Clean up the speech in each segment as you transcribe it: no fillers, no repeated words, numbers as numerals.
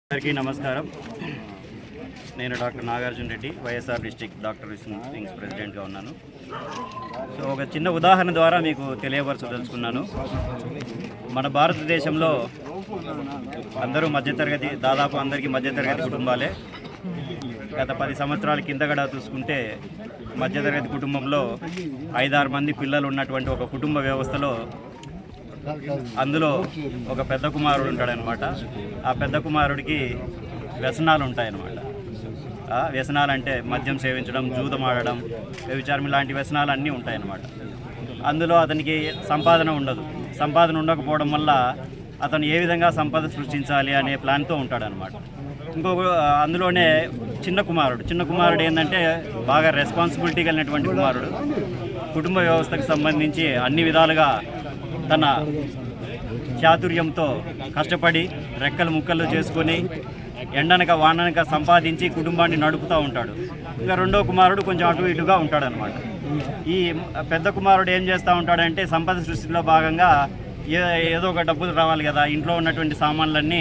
అందరికీ నమస్కారం. నేను doctor Nagarjuna Reddy, YSR district doctor wings ప్రెసిడెంట్గా ఉన్నాను. సో ఒక చిన్న ఉదాహరణ ద్వారా మీకు తెలియపరచదలుచుకున్నాను. మన భారతదేశంలో అందరూ మధ్యతరగతి, దాదాపు అందరికీ మధ్యతరగతి కుటుంబాలే. గత 10 సంవత్సరాల కిందగడ చూసుకుంటే మధ్యతరగతి కుటుంబంలో 5-6 మంది పిల్లలు ఉన్నటువంటి ఒక కుటుంబ వ్యవస్థలో అందులో ఒక పెద్ద కుమారుడు ఉంటాడనమాట. ఆ పెద్ద కుమారుడికి వ్యసనాలు ఉంటాయన్నమాట. వ్యసనాలు అంటే మద్యం సేవించడం, జూదం ఆడడం, వ్యభిచారం ఇలాంటి వ్యసనాలు అన్నీ ఉంటాయన్నమాట. అందులో అతనికి సంపాదన ఉండదు. సంపాదన ఉండకపోవడం వల్ల అతను ఏ విధంగా సంపద సృష్టించాలి అనే ప్లాన్తో ఉంటాడనమాట. ఇంకొక అందులోనే చిన్న కుమారుడు ఏంటంటే బాగా రెస్పాన్సిబిలిటీ కలిగినటువంటి కుమారుడు. కుటుంబ వ్యవస్థకు సంబంధించి అన్ని విధాలుగా తన చాతుర్యంతో కష్టపడి రెక్కలు ముక్కలు చేసుకొని ఎండనక వాననక సంపాదించి కుటుంబాన్ని నడుపుతూ ఉంటాడు. ఇంకా రెండో కుమారుడు కొంచెం అటు ఇటుగా ఉంటాడనమాట. ఈ పెద్ద కుమారుడు ఏం చేస్తూ ఉంటాడంటే సంపద సృష్టిలో భాగంగా ఏదో ఒక డబ్బులు రావాలి కదా, ఇంట్లో ఉన్నటువంటి సామాన్లన్నీ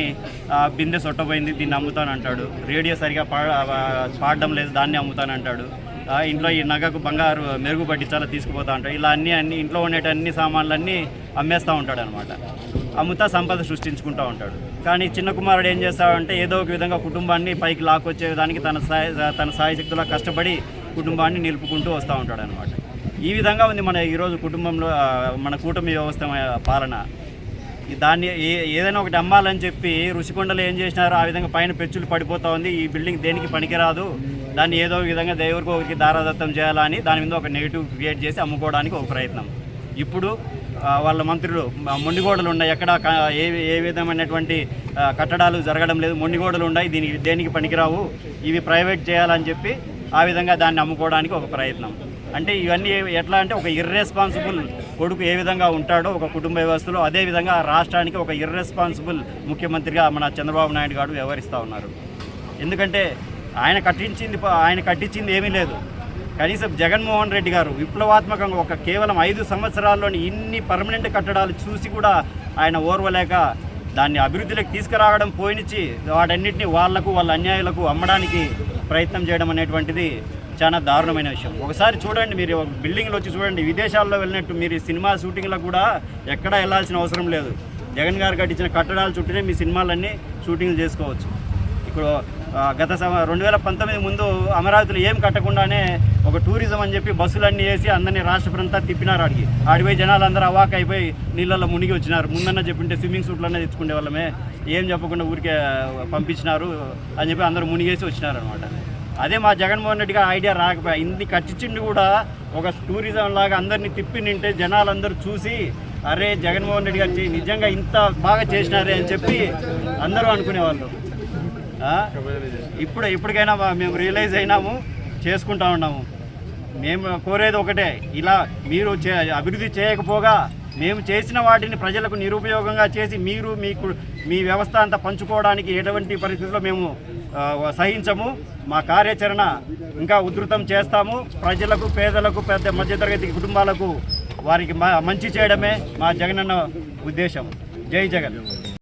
బిందె సొట్టపోయింది, దీన్ని అమ్ముతానంటాడు. రేడియో సరిగా పాడడం లేదు, దాన్ని అమ్ముతానంటాడు. ఇంట్లో ఈ నగకు బంగారు మెరుగు పట్టించాలో తీసుకుపోతూ ఉంటాడు. ఇలా అన్ని ఇంట్లో ఉండేటన్ని సామాన్లన్నీ అమ్మేస్తూ ఉంటాడు అనమాట. అమ్ముతా సంపద సృష్టించుకుంటూ ఉంటాడు. కానీ చిన్న కుమారుడు ఏం చేస్తాడంటే ఏదో ఒక విధంగా కుటుంబాన్ని పైకి లాక్కొచ్చే విధానికి తన సాయశక్తులా కష్టపడి కుటుంబాన్ని నిలుపుకుంటూ వస్తూ ఉంటాడు అనమాట. ఈ విధంగా ఉంది మన ఈరోజు కుటుంబంలో మన కూటమి వ్యవస్థ పాలన. దాన్ని ఏదైనా ఒకటి అమ్మాలని చెప్పి ఋషికొండలు ఏం చేసినారో ఆ విధంగా పైన పెచ్చులు పడిపోతూ ఉంది. ఈ బిల్డింగ్ దేనికి పనికిరాదు, దాన్ని ఏదో విధంగా దేవుడికి ఒకరికి దారాదత్తం చేయాలని దాని మీద ఒక నెగిటివ్ క్రియేట్ చేసి అమ్ముకోవడానికి ఒక ప్రయత్నం. ఇప్పుడు వాళ్ళ మంత్రులు మొండిగోడలు ఉన్నాయి, ఎక్కడ ఏ విధమైనటువంటి కట్టడాలు జరగడం లేదు, మొండిగోడలు ఉన్నాయి, దేనికి పనికిరావు, ఇవి ప్రైవేట్ చేయాలని చెప్పి ఆ విధంగా దాన్ని అమ్ముకోవడానికి ఒక ప్రయత్నం. అంటే ఇవన్నీ ఎట్లా అంటే ఒక ఇర్రెస్పాన్సిబుల్ కొడుకు ఏ విధంగా ఉంటాడో ఒక కుటుంబ వ్యవస్థలో, అదేవిధంగా రాష్ట్రానికి ఒక ఇర్రెస్పాన్సిబుల్ ముఖ్యమంత్రిగా మన చంద్రబాబు నాయుడు గారు వ్యవహరిస్తూ ఉన్నారు. ఎందుకంటే ఆయన కట్టించింది ఏమీ లేదు. కనీసం జగన్మోహన్ రెడ్డి గారు విప్లవాత్మకంగా ఒక కేవలం 5 సంవత్సరాల్లోని ఇన్ని పర్మనెంట్ కట్టడాలు చూసి కూడా ఆయన ఓర్వలేక దాన్ని అభివృద్ధిలోకి తీసుకురావడం పోయినిచ్చి వాటన్నిటిని వాళ్ళ అన్యాయులకు అమ్మడానికి ప్రయత్నం చేయడం అనేటువంటిది చాలా దారుణమైన విషయం. ఒకసారి చూడండి, మీరు బిల్డింగ్లో వచ్చి చూడండి, విదేశాల్లో వెళ్ళినట్టు మీరు సినిమా షూటింగ్లకు కూడా ఎక్కడా వెళ్ళాల్సిన అవసరం లేదు. జగన్ గారు కట్టించిన కట్టడాల చుట్టూనే మీ సినిమాలన్నీ షూటింగ్లు చేసుకోవచ్చు. ఇప్పుడు గత 2019 ముందు అమరావతిలో ఏం కట్టకుండానే ఒక టూరిజం అని చెప్పి బస్సులన్నీ వేసి అందరినీ రాష్ట్రపరంతా తిప్పినారు. ఆడిపోయి జనాలు అందరూ అవాక్ అయిపోయి నీళ్ళల్లో మునిగి వచ్చినారు. ముందన్న చెప్పింటే స్విమ్మింగ్ సూట్లనే తెచ్చుకునే వాళ్ళమే, ఏం చెప్పకుండా ఊరికే పంపించినారు అని చెప్పి అందరూ మునిగేసి వచ్చినారు అనమాట. అదే మా జగన్మోహన్ రెడ్డి గారు ఐడియా రాకపోయా, ఇన్ని కట్టించింది కూడా ఒక టూరిజం లాగా అందరినీ తిప్పి నింటే జనాలందరూ చూసి అరే జగన్మోహన్ రెడ్డి గారు నిజంగా ఇంత బాగా చేసినారే అని చెప్పి అందరూ అనుకునేవాళ్ళు. ఇప్పటికైనా మేము రియలైజ్ అయినాము, చేసుకుంటా ఉన్నాము. మేము కోరేది ఒకటే, ఇలా మీరు అభివృద్ధి చేయకపోగా మేము చేసిన వాటిని ప్రజలకు నిరుపయోగంగా చేసి మీరు మీ వ్యవస్థ అంతా పంచుకోవడానికి ఎటువంటి పరిస్థితుల్లో మేము సహించము. మా కార్యాచరణ ఇంకా ఉధృతం చేస్తాము. ప్రజలకు, పేదలకు, పెద్ద మధ్యతరగతి కుటుంబాలకు వారికి మంచి చేయడమే మా జగనన్న ఉద్దేశం. జై జగన్.